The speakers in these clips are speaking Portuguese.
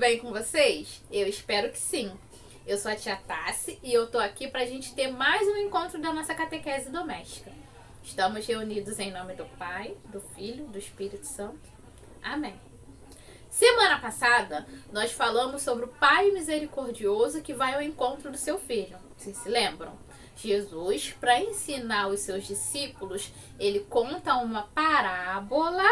bem com vocês? Eu espero que sim. Eu sou a tia Tassi e eu tô aqui pra gente ter mais um encontro da nossa catequese doméstica. Estamos reunidos em nome do Pai, do Filho, do Espírito Santo. Amém. Semana passada, nós falamos sobre o Pai misericordioso que vai ao encontro do seu filho. Vocês se lembram? Jesus, para ensinar os seus discípulos, ele conta uma parábola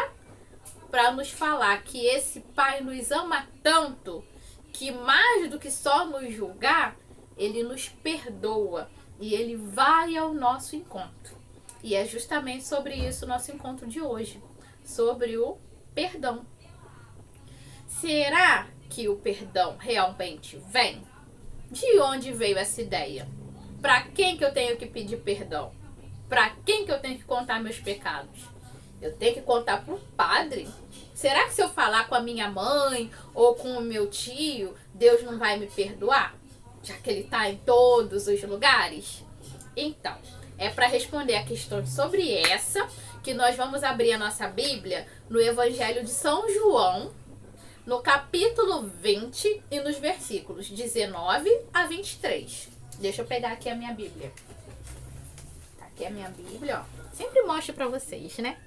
para nos falar que esse Pai nos ama tanto que mais do que só nos julgar, ele nos perdoa e ele vai ao nosso encontro. E é justamente sobre isso o nosso encontro de hoje, sobre o perdão. Será que o perdão realmente vem? De onde veio essa ideia? Para quem que eu tenho que pedir perdão? Para quem que eu tenho que contar meus pecados? Eu tenho que contar para o padre? Será que se eu falar com a minha mãe ou com o meu tio, Deus não vai me perdoar? Já que ele está em todos os lugares? Então, é para responder a questão sobre essa que nós vamos abrir a nossa Bíblia no Evangelho de São João, no capítulo 20 e nos versículos 19 a 23. Deixa eu pegar aqui a minha Bíblia. Tá aqui a minha Bíblia, ó. Sempre mostro para vocês, né?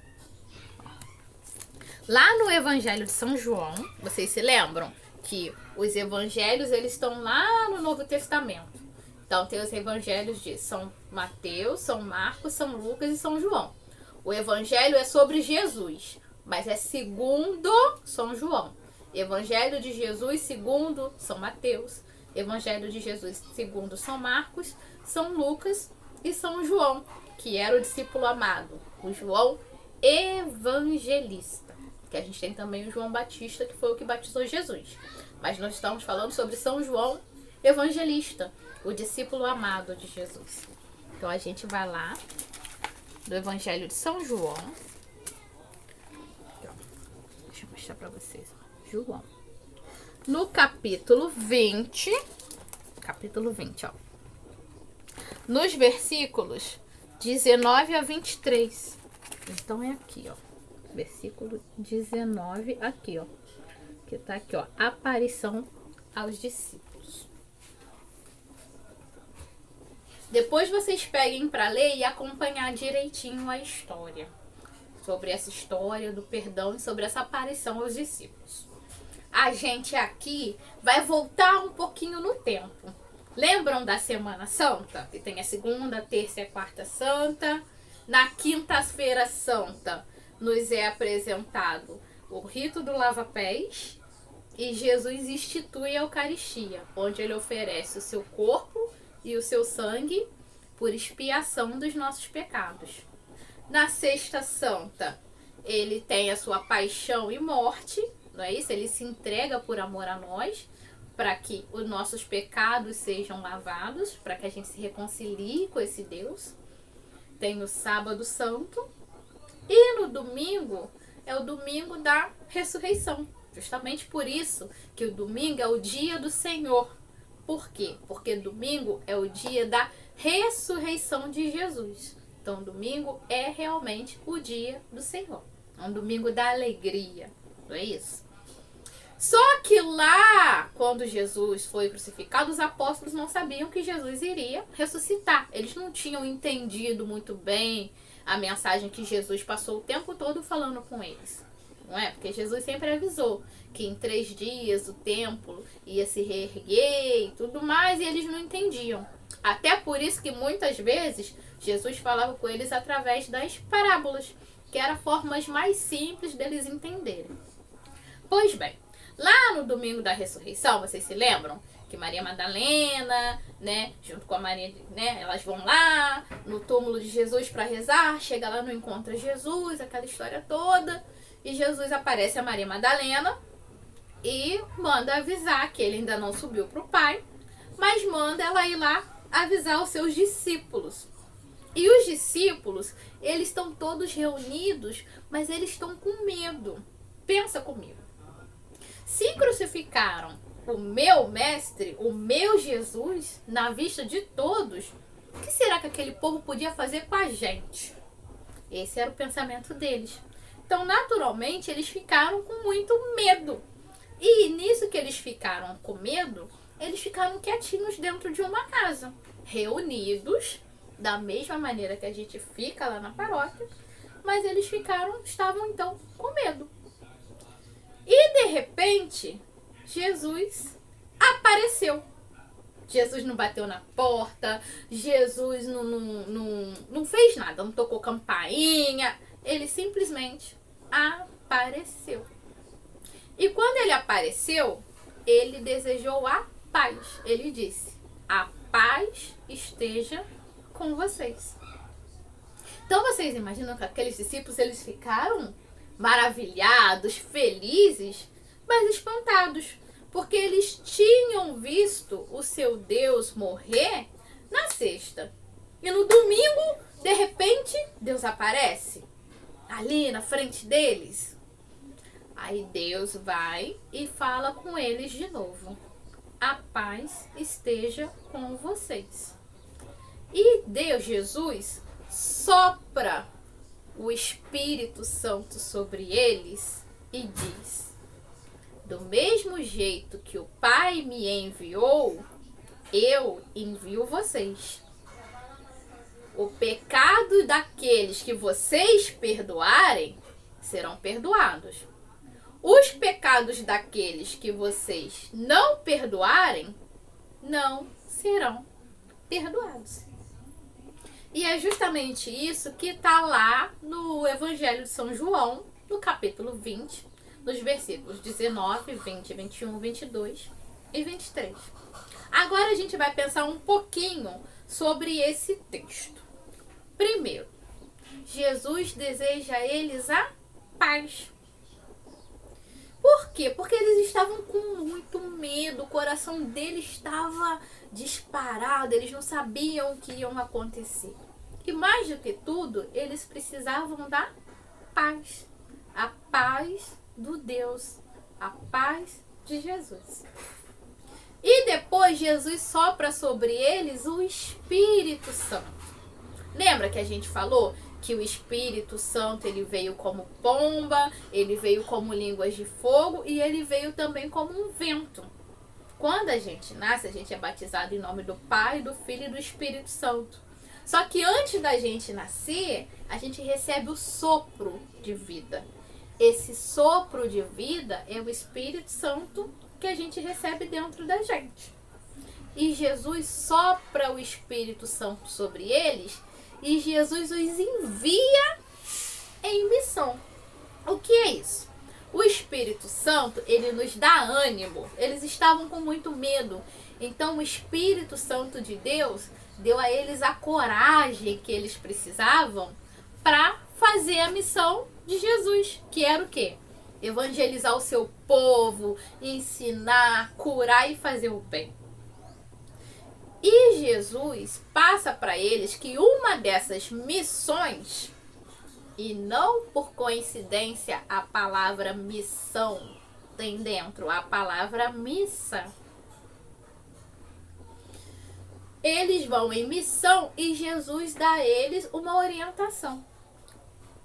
Lá no Evangelho de São João, vocês se lembram que os evangelhos eles estão lá no Novo Testamento. Então tem os evangelhos de São Mateus, São Marcos, São Lucas e São João. O evangelho é sobre Jesus, mas é segundo São João. Evangelho de Jesus segundo São Mateus. Evangelho de Jesus segundo São Marcos, São Lucas e São João, que era o discípulo amado, o João evangelista. Que a gente tem também o João Batista, que foi o que batizou Jesus. Mas nós estamos falando sobre São João evangelista, o discípulo amado de Jesus. Então a gente vai lá do Evangelho de São João. Deixa eu mostrar para vocês. João. No capítulo 20, ó. Nos versículos 19 a 23. Então é aqui, ó. Versículo 19 aqui, ó. Que tá aqui, ó. Aparição aos discípulos. Depois vocês peguem para ler e acompanhar direitinho a história. Sobre essa história do perdão e sobre essa aparição aos discípulos. A gente aqui vai voltar um pouquinho no tempo. Lembram da Semana Santa? Que tem a segunda, terça e a quarta santa. Na quinta-feira santa nos é apresentado o rito do lava-pés e Jesus institui a Eucaristia, onde ele oferece o seu corpo e o seu sangue por expiação dos nossos pecados. Na sexta santa, ele tem a sua paixão e morte, não é isso? Ele se entrega por amor a nós, para que os nossos pecados sejam lavados, para que a gente se reconcilie com esse Deus. Tem o sábado santo. E no domingo, é o domingo da ressurreição. Justamente por isso que o domingo é o dia do Senhor. Por quê? Porque domingo é o dia da ressurreição de Jesus. Então, domingo é realmente o dia do Senhor. É um domingo da alegria, não é isso? Só que lá, quando Jesus foi crucificado, os apóstolos não sabiam que Jesus iria ressuscitar. Eles não tinham entendido muito bem a mensagem que Jesus passou o tempo todo falando com eles. Não é? Porque Jesus sempre avisou que em 3 dias o templo ia se reerguer e tudo mais, e eles não entendiam. Até por isso que muitas vezes Jesus falava com eles através das parábolas, que eram formas mais simples deles entenderem. Pois bem, lá no domingo da ressurreição, vocês se lembram? Que Maria Madalena, né, junto com a Maria, né, elas vão lá no túmulo de Jesus para rezar, chega lá no encontro Jesus, aquela história toda, e Jesus aparece a Maria Madalena e manda avisar que ele ainda não subiu para o Pai, mas manda ela ir lá avisar os seus discípulos. E os discípulos, eles estão todos reunidos, mas eles estão com medo. Pensa comigo. Se crucificaram o meu mestre, o meu Jesus, na vista de todos, o que será que aquele povo podia fazer com a gente? Esse era o pensamento deles. Então, naturalmente, eles ficaram com muito medo. E nisso que eles ficaram com medo, eles ficaram quietinhos dentro de uma casa, reunidos, da mesma maneira que a gente fica lá na paróquia, mas eles estavam então com medo. E de repente, Jesus apareceu. Jesus não bateu na porta, Jesus não fez nada, não tocou campainha, ele simplesmente apareceu. E quando ele apareceu, ele desejou a paz. Ele disse: a paz esteja com vocês. Então vocês imaginam que aqueles discípulos, eles ficaram maravilhados, felizes, mas espantados, porque eles tinham visto o seu Deus morrer na sexta. E no domingo, de repente, Deus aparece ali na frente deles. Aí Deus vai e fala com eles de novo: a paz esteja com vocês. E Deus, Jesus, sopra o Espírito Santo sobre eles e diz: do mesmo jeito que o Pai me enviou, eu envio vocês. O pecado daqueles que vocês perdoarem serão perdoados. Os pecados daqueles que vocês não perdoarem não serão perdoados. E é justamente isso que está lá no Evangelho de São João, no capítulo 20, nos versículos 19, 20, 21, 22 e 23. Agora a gente vai pensar um pouquinho sobre esse texto. Primeiro, Jesus deseja a eles a paz. Por quê? Porque eles estavam com muito medo, o coração deles estava disparado, eles não sabiam o que ia acontecer. E mais do que tudo, eles precisavam da paz. A paz do Deus, a paz de Jesus. E depois Jesus sopra sobre eles o Espírito Santo. Lembra que a gente falou que o Espírito Santo, ele veio como pomba, ele veio como línguas de fogo e ele veio também como um vento. Quando a gente nasce, a gente é batizado em nome do Pai, do Filho e do Espírito Santo. Só que antes da gente nascer, a gente recebe o sopro de vida. Esse sopro de vida é o Espírito Santo que a gente recebe dentro da gente. E Jesus sopra o Espírito Santo sobre eles e Jesus os envia em missão. O que é isso? O Espírito Santo, ele nos dá ânimo. Eles estavam com muito medo. Então o Espírito Santo de Deus deu a eles a coragem que eles precisavam para fazer a missão de Jesus, que era o quê? Evangelizar o seu povo, ensinar, curar e fazer o bem. E Jesus passa para eles que uma dessas missões, e não por coincidência a palavra missão tem dentro a palavra missa, eles vão em missão e Jesus dá a eles uma orientação.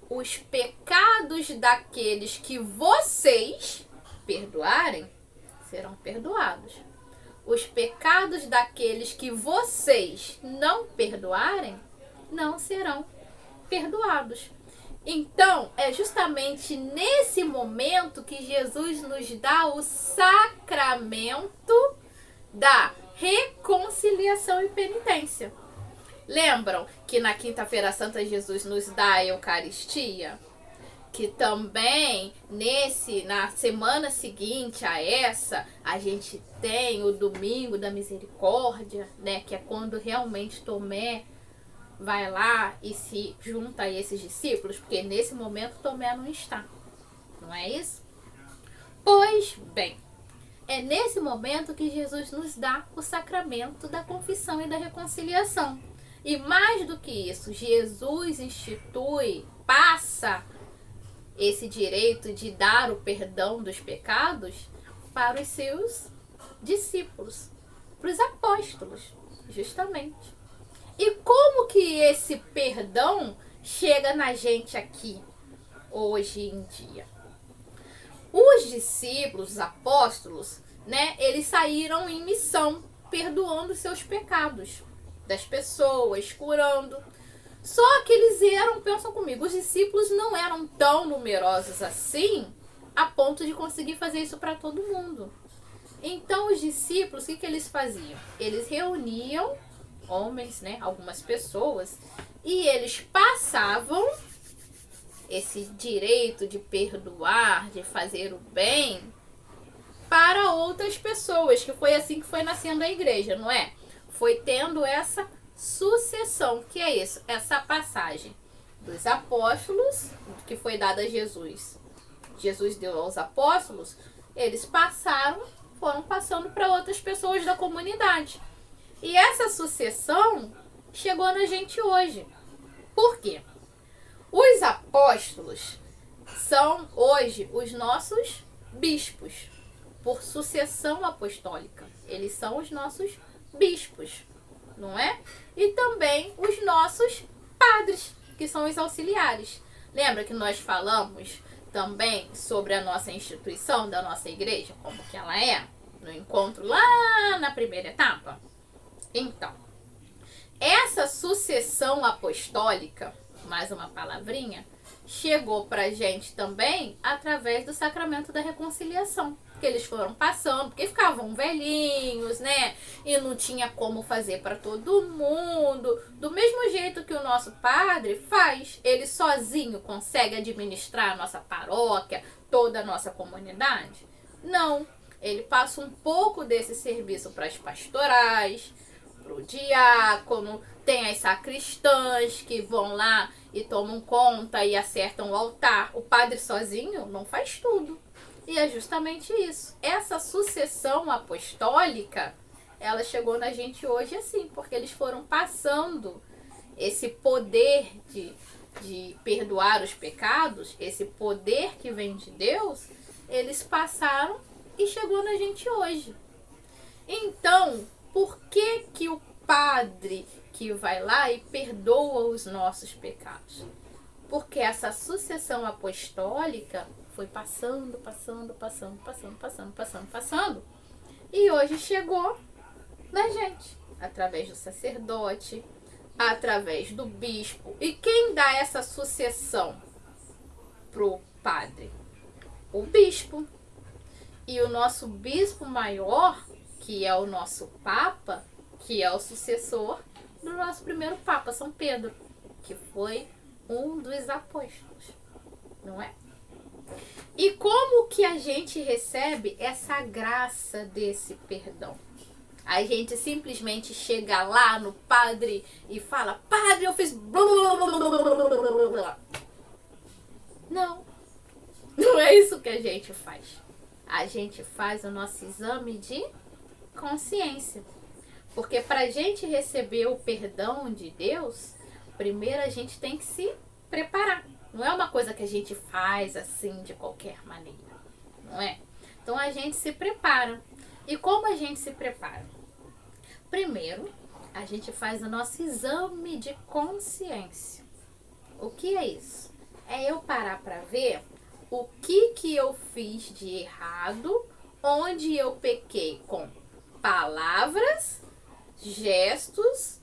Os pecados daqueles que vocês perdoarem serão perdoados. Os pecados daqueles que vocês não perdoarem não serão perdoados. Então, é justamente nesse momento que Jesus nos dá o sacramento da reconciliação e penitência. Lembram que na Quinta-feira Santa Jesus nos dá a Eucaristia? Que também na semana seguinte a essa, a gente tem o Domingo da Misericórdia, né? Que é quando realmente Tomé vai lá e se junta a esses discípulos, porque nesse momento Tomé não está. Não é isso? Pois bem, é nesse momento que Jesus nos dá o sacramento da confissão e da reconciliação. E mais do que isso, Jesus passa esse direito de dar o perdão dos pecados para os seus discípulos, para os apóstolos, justamente. E como que esse perdão chega na gente aqui, hoje em dia? Os discípulos, os apóstolos, né, eles saíram em missão, perdoando seus pecados das pessoas, curando. Só que eles eram, pensam comigo, os discípulos não eram tão numerosos assim, a ponto de conseguir fazer isso para todo mundo. Então os discípulos, o que eles faziam? Eles reuniam homens, né, algumas pessoas, e eles passavam esse direito de perdoar, de fazer o bem para outras pessoas, que foi assim que foi nascendo a igreja, não é? Foi tendo essa sucessão, que é isso, essa passagem dos apóstolos, que foi dada a Jesus. Jesus deu aos apóstolos, eles passaram, foram passando para outras pessoas da comunidade. E essa sucessão chegou na gente hoje. Por quê? Os apóstolos são hoje os nossos bispos, por sucessão apostólica. Eles são os nossos bispos, não é? E também os nossos padres, que são os auxiliares. Lembra que nós falamos também sobre a nossa instituição, da nossa igreja, como que ela é, no encontro lá na primeira etapa? Então, essa sucessão apostólica, mais uma palavrinha, chegou pra gente também através do sacramento da reconciliação, que eles foram passando, porque ficavam velhinhos, né, e não tinha como fazer para todo mundo, do mesmo jeito que o nosso padre faz. Ele sozinho consegue administrar a nossa paróquia, toda a nossa comunidade? Não, ele passa um pouco desse serviço para as pastorais, para o diácono, tem as sacristãs que vão lá e tomam conta e acertam o altar. O padre sozinho não faz tudo. E é justamente isso. Essa sucessão apostólica, ela chegou na gente hoje assim, porque eles foram passando esse poder de perdoar os pecados, esse poder que vem de Deus, eles passaram e chegou na gente hoje. Então, por que que o padre que vai lá e perdoa os nossos pecados? Porque essa sucessão apostólica foi passando. E hoje chegou na gente, através do sacerdote, através do bispo. E quem dá essa sucessão pro padre? O bispo. E o nosso bispo maior, que é o nosso papa, que é o sucessor do nosso primeiro papa, São Pedro, que foi um dos apóstolos, não é? E como que a gente recebe essa graça desse perdão? A gente simplesmente chega lá no padre e fala: padre, eu fiz... Não, não é isso que a gente faz. A gente faz o nosso exame de consciência. Porque para a gente receber o perdão de Deus, primeiro a gente tem que se preparar. Não é uma coisa que a gente faz assim de qualquer maneira, não é? Então a gente se prepara. E como a gente se prepara? Primeiro, a gente faz o nosso exame de consciência. O que é isso? É eu parar para ver o que eu fiz de errado, onde eu pequei com palavras, gestos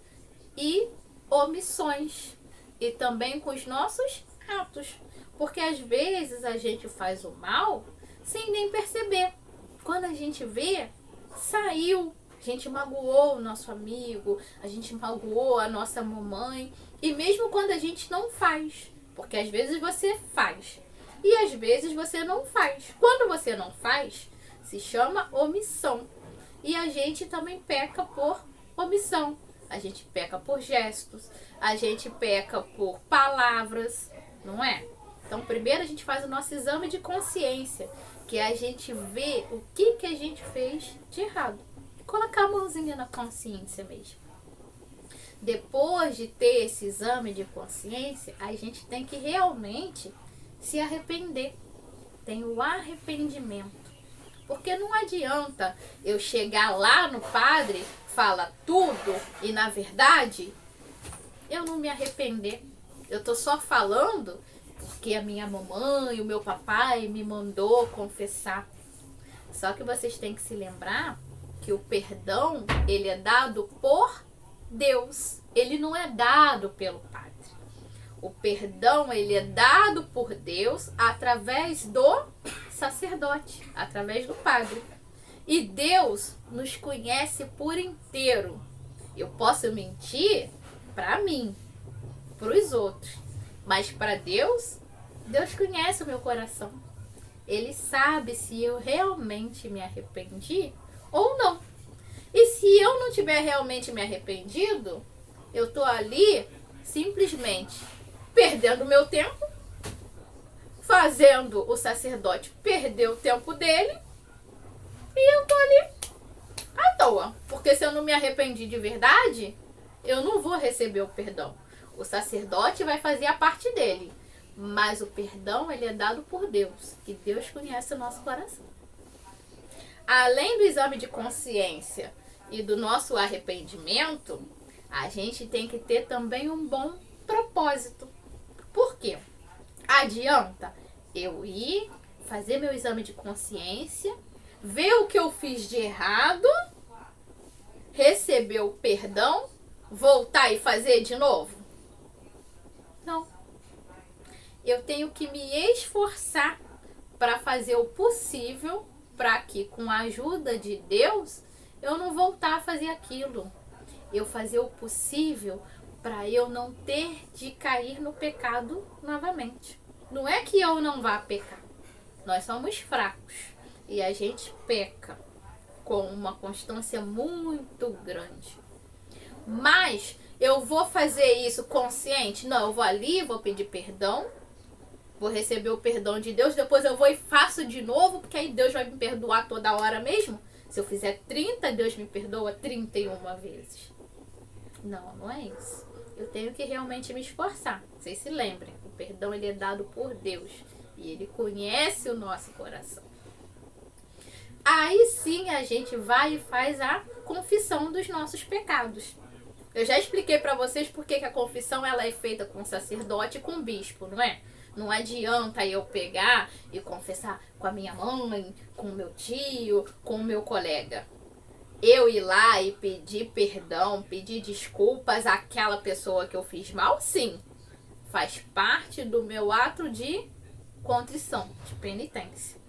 e omissões. E também com os nossos atos. Porque às vezes a gente faz o mal sem nem perceber. Quando a gente vê, saiu. A gente magoou o nosso amigo, a gente magoou a nossa mamãe. E mesmo quando a gente não faz. Porque às vezes você faz. E às vezes você não faz. Quando você não faz, se chama omissão. E a gente também peca por omissão. A gente peca por gestos. A gente peca por palavras. Não é? Então, primeiro a gente faz o nosso exame de consciência, que é a gente vê o que a gente fez de errado. Colocar a mãozinha na consciência mesmo. Depois de ter esse exame de consciência, a gente tem que realmente se arrepender. Tem o arrependimento. Porque não adianta eu chegar lá no padre, fala tudo e na verdade eu não me arrepender. Eu tô só falando porque a minha mamãe, o meu papai me mandou confessar. Só que vocês têm que se lembrar que o perdão, ele é dado por Deus. Ele não é dado pelo padre. O perdão, ele é dado por Deus através do sacerdote, através do padre. E Deus nos conhece por inteiro. Eu posso mentir para mim, para os outros, mas para Deus, Deus conhece o meu coração. Ele sabe se eu realmente me arrependi ou não. E se eu não tiver realmente me arrependido, eu tô ali simplesmente perdendo meu tempo, fazendo o sacerdote perder o tempo dele, e eu tô ali à toa. Porque se eu não me arrependi de verdade, eu não vou receber o perdão. O sacerdote vai fazer a parte dele, mas o perdão, ele é dado por Deus, que Deus conhece o nosso coração. Além do exame de consciência e do nosso arrependimento, a gente tem que ter também um bom propósito. Por quê? Adianta eu ir fazer meu exame de consciência, ver o que eu fiz de errado, receber o perdão, voltar e fazer de novo? Não. Eu tenho que me esforçar para fazer o possível para que, com a ajuda de Deus, eu não voltar a fazer aquilo. Eu fazer o possível para eu não ter de cair no pecado novamente. Não é que eu não vá pecar. Nós somos fracos e a gente peca com uma constância muito grande. Mas eu vou fazer isso consciente? Não, eu vou ali, vou pedir perdão, vou receber o perdão de Deus, depois eu vou e faço de novo, porque aí Deus vai me perdoar toda hora mesmo. Se eu fizer 30, Deus me perdoa 31 vezes. Não, não é isso. Eu tenho que realmente me esforçar. Vocês se lembrem, o perdão, ele é dado por Deus e ele conhece o nosso coração. Aí sim a gente vai e faz a confissão dos nossos pecados. Eu já expliquei para vocês porque que a confissão ela é feita com o sacerdote e com o bispo, não é? Não adianta eu pegar e confessar com a minha mãe, com o meu tio, com o meu colega. Eu ir lá e pedir perdão, pedir desculpas àquela pessoa que eu fiz mal, sim. Faz parte do meu ato de contrição, de penitência.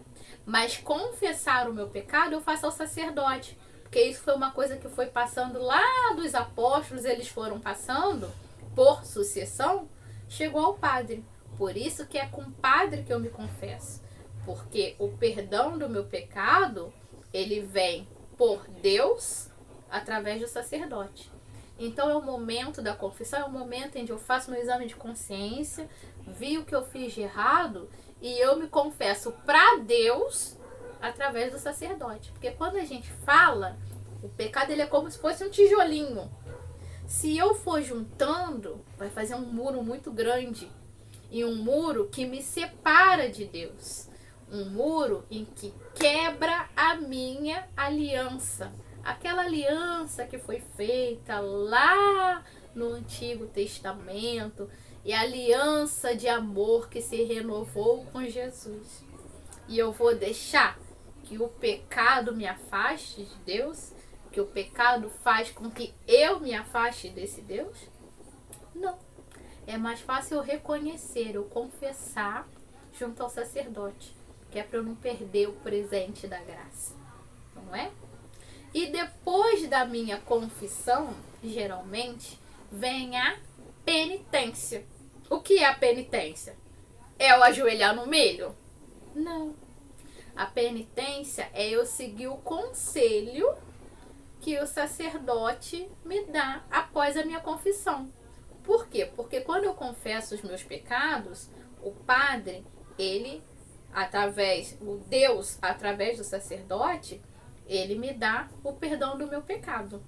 Mas confessar o meu pecado eu faço ao sacerdote. Porque isso foi uma coisa que foi passando lá dos apóstolos, eles foram passando por sucessão, chegou ao padre. Por isso que é com o padre que eu me confesso. Porque o perdão do meu pecado, ele vem por Deus através do sacerdote. Então é o momento da confissão, é o momento em que eu faço meu exame de consciência, vi o que eu fiz de errado e eu me confesso para Deus através do sacerdote. Porque quando a gente fala, o pecado ele é como se fosse um tijolinho. Se eu for juntando, vai fazer um muro muito grande. E um muro que me separa de Deus. Um muro em que quebra a minha aliança. Aquela aliança que foi feita lá no Antigo Testamento. E a aliança de amor que se renovou com Jesus. E eu vou deixar que o pecado me afaste de Deus? Que o pecado faz com que eu me afaste desse Deus? Não. É mais fácil eu reconhecer, eu confessar junto ao sacerdote. Que é para eu não perder o presente da graça. Não é? E depois da minha confissão, geralmente, vem a penitência. O que é a penitência? É o ajoelhar no milho? Não. A penitência é eu seguir o conselho que o sacerdote me dá após a minha confissão. Por quê? Porque quando eu confesso os meus pecados, o padre, ele, o Deus, através do sacerdote, ele me dá o perdão do meu pecado.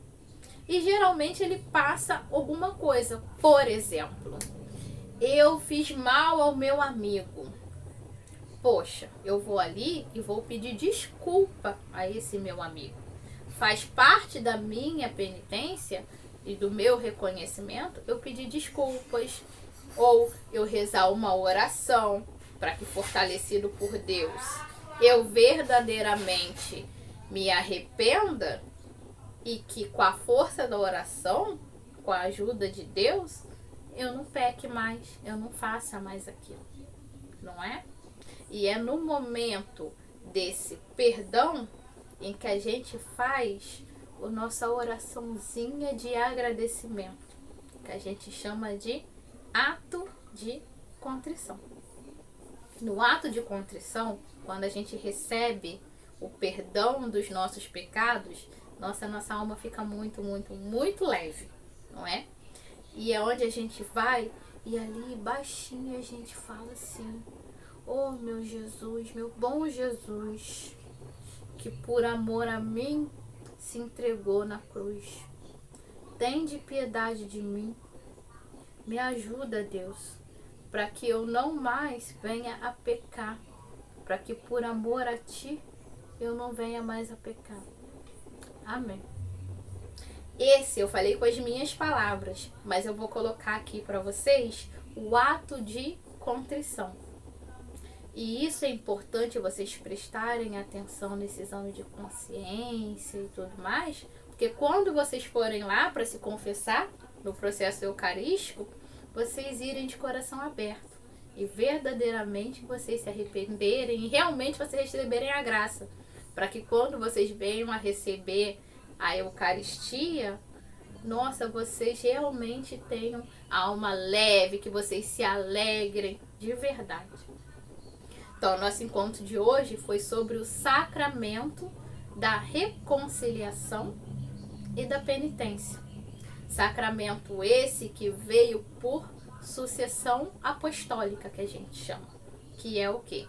E geralmente ele passa alguma coisa. Por exemplo, eu fiz mal ao meu amigo. Poxa, eu vou ali e vou pedir desculpa a esse meu amigo. Faz parte da minha penitência e do meu reconhecimento eu pedir desculpas, ou eu rezar uma oração para que, fortalecido por Deus, eu verdadeiramente me arrependa e que com a força da oração, com a ajuda de Deus, eu não peque mais, eu não faça mais aquilo, não é? E é no momento desse perdão em que a gente faz a nossa oraçãozinha de agradecimento, que a gente chama de ato de contrição. No ato de contrição, quando a gente recebe o perdão dos nossos pecados, nossa alma fica muito, muito, muito leve, não é? E é onde a gente vai e ali baixinho a gente fala assim: oh meu Jesus, meu bom Jesus, que por amor a mim se entregou na cruz. Tende piedade de mim. Me ajuda, Deus, para que eu não mais venha a pecar, para que por amor a Ti eu não venha mais a pecar. Amém. Esse eu falei com as minhas palavras, mas eu vou colocar aqui para vocês o ato de contrição. E isso é importante vocês prestarem atenção nesse exame de consciência e tudo mais, porque quando vocês forem lá para se confessar no processo eucarístico, vocês irem de coração aberto e verdadeiramente vocês se arrependerem e realmente vocês receberem a graça, para que quando vocês venham a receber a Eucaristia, nossa, vocês realmente tenham a alma leve, que vocês se alegrem de verdade. Então, nosso encontro de hoje foi sobre o sacramento da reconciliação e da penitência. Sacramento esse que veio por sucessão apostólica, que a gente chama. Que é o quê?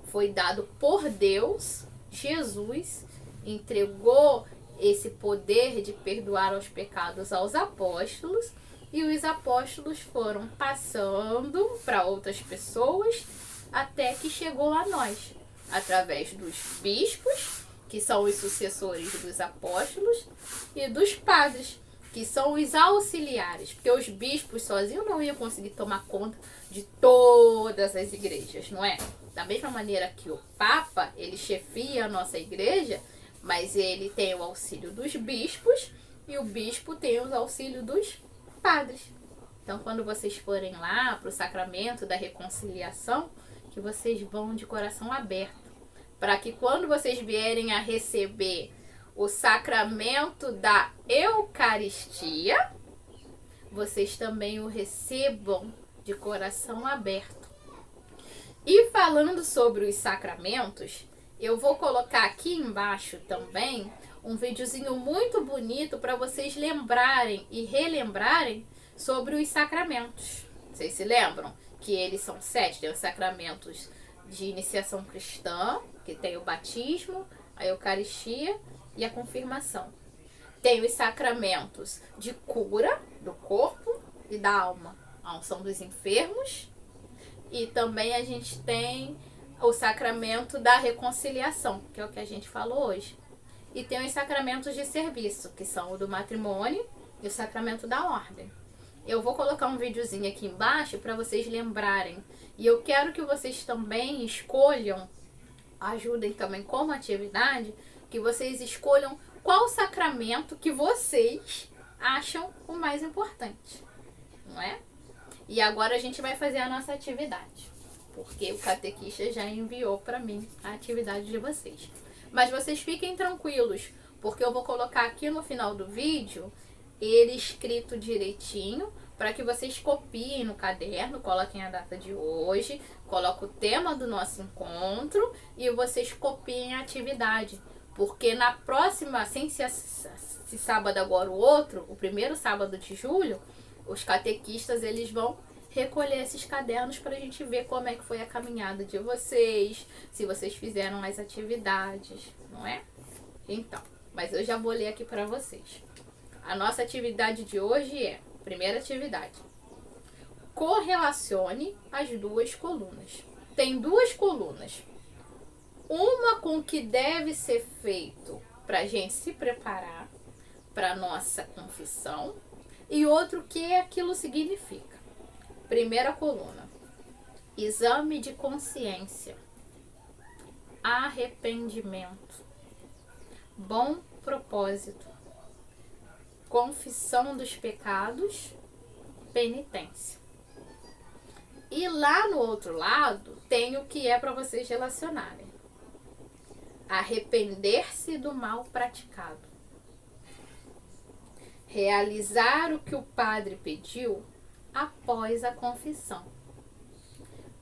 Foi dado por Deus, Jesus entregou esse poder de perdoar os pecados aos apóstolos, e os apóstolos foram passando para outras pessoas até que chegou a nós, através dos bispos, que são os sucessores dos apóstolos, e dos padres, que são os auxiliares, porque os bispos sozinhos não iam conseguir tomar conta de todas as igrejas, não é? Da mesma maneira que o Papa, ele chefia a nossa igreja, mas ele tem o auxílio dos bispos e o bispo tem o auxílio dos padres. Então, quando vocês forem lá para o sacramento da reconciliação, que vocês vão de coração aberto, para que quando vocês vierem a receber o sacramento da Eucaristia, vocês também o recebam de coração aberto. E falando sobre os sacramentos, eu vou colocar aqui embaixo também um videozinho muito bonito para vocês lembrarem e relembrarem sobre os sacramentos. Vocês se lembram que eles são 7? Tem os sacramentos de iniciação cristã, que tem o batismo, a Eucaristia e a confirmação. Tem os sacramentos de cura do corpo e da alma, a unção dos enfermos, e também a gente tem o sacramento da reconciliação, que é o que a gente falou hoje. E tem os sacramentos de serviço, que são o do matrimônio e o sacramento da ordem. Eu vou colocar um videozinho aqui embaixo para vocês lembrarem. E eu quero que vocês também escolham, ajudem também como atividade, que vocês escolham qual sacramento que vocês acham o mais importante, não é? E agora a gente vai fazer a nossa atividade, porque o catequista já enviou para mim a atividade de vocês. Mas vocês fiquem tranquilos, porque eu vou colocar aqui no final do vídeo ele escrito direitinho, para que vocês copiem no caderno, coloquem a data de hoje, coloquem o tema do nosso encontro e vocês copiem a atividade. Porque na próxima, sem ser esse sábado agora o outro, o primeiro sábado de julho, os catequistas eles vão recolher esses cadernos para a gente ver como é que foi a caminhada de vocês, se vocês fizeram as atividades, não é? Então, mas eu já vou ler aqui para vocês. A nossa atividade de hoje é, primeira atividade, correlacione as duas colunas. Tem duas colunas. Uma com o que deve ser feito para a gente se preparar para a nossa confissão e outro que aquilo significa. Primeira coluna: exame de consciência, arrependimento, bom propósito, confissão dos pecados, penitência. E lá no outro lado tem o que é para vocês relacionarem: arrepender-se do mal praticado, realizar o que o padre pediu após a confissão,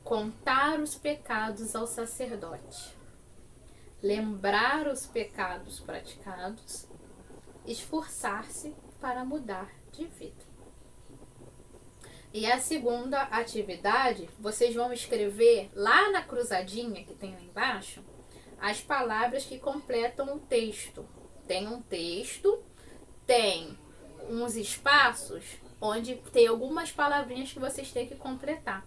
contar os pecados ao sacerdote, lembrar os pecados praticados, esforçar-se para mudar de vida. E a segunda atividade, vocês vão escrever lá na cruzadinha que tem lá embaixo as palavras que completam o texto. Tem um texto, tem uns espaços onde tem algumas palavrinhas que vocês têm que completar.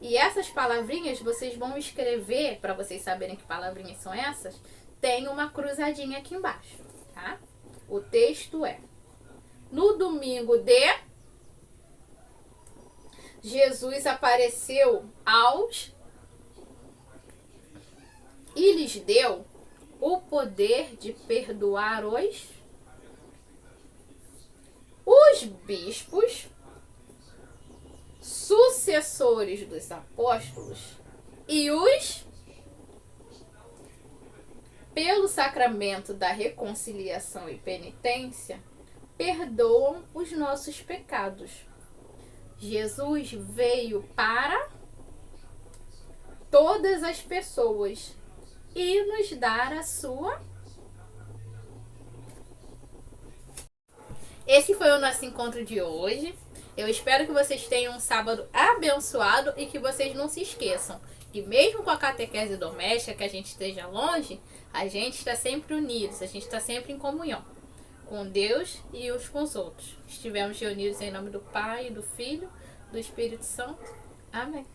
E essas palavrinhas vocês vão escrever, para vocês saberem que palavrinhas são essas, tem uma cruzadinha aqui embaixo, tá? O texto é: no domingo de Jesus apareceu aos e lhes deu o poder de perdoar os bispos, sucessores dos apóstolos e os, pelo sacramento da reconciliação e penitência, perdoam os nossos pecados. Jesus veio para todas as pessoas e nos dar a sua. Esse foi o nosso encontro de hoje. Eu espero que vocês tenham um sábado abençoado e que vocês não se esqueçam que mesmo com a catequese doméstica, que a gente esteja longe, a gente está sempre unidos, a gente está sempre em comunhão com Deus e uns com os outros. Estivemos reunidos em nome do Pai, do Filho, do Espírito Santo. Amém.